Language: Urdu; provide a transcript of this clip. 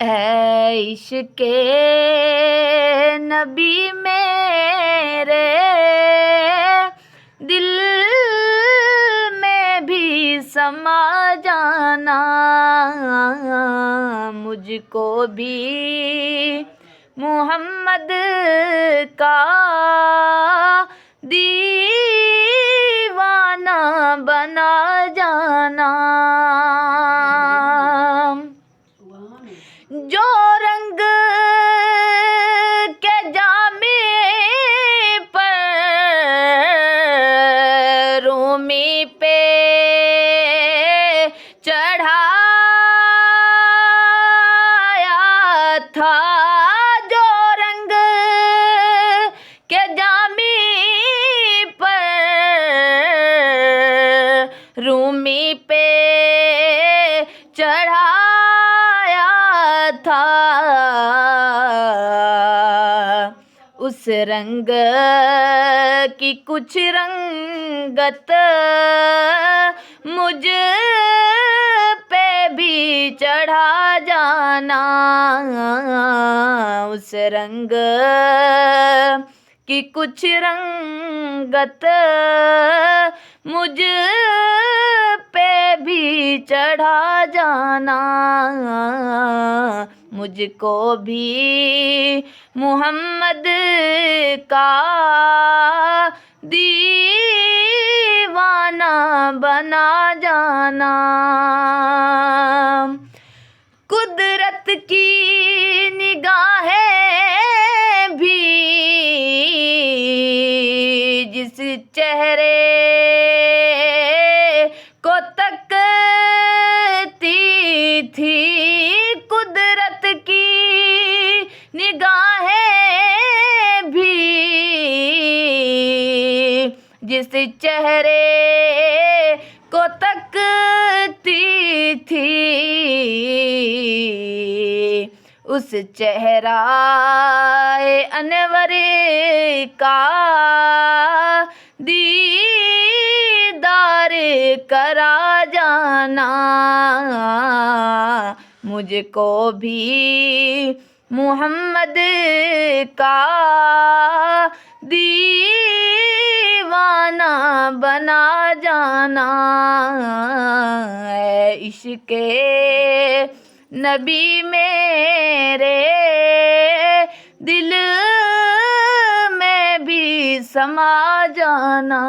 اے عشق نبی میرے دل میں بھی سما جانا، مجھ کو بھی محمد کا دیوانہ بنا جانا۔ جو رنگ کے جامے پر رومی پہ چڑھایا تھا، جو رنگ کے جامے پر رومی پہ چڑھایا تھا، اس رنگ کی کچھ رنگت مجھ پہ بھی چڑھا جانا، اس رنگ کی کچھ رنگت مجھ پہ بھی چڑھا جانا، مجھ کو بھی محمد کا دیوانہ بنا جانا۔ قدرت کی نگاہیں بھی جس چہرے کو تکتی تھی، قدرت کی نگاہیں بھی جس چہرے کو تکتی تھی، اس چہرہ انور کا دیدار کرا جانا، مجھ کو بھی محمد کا دیوانہ بنا جانا۔ اے عشق نبی میرے دل میں بھی سما جانا۔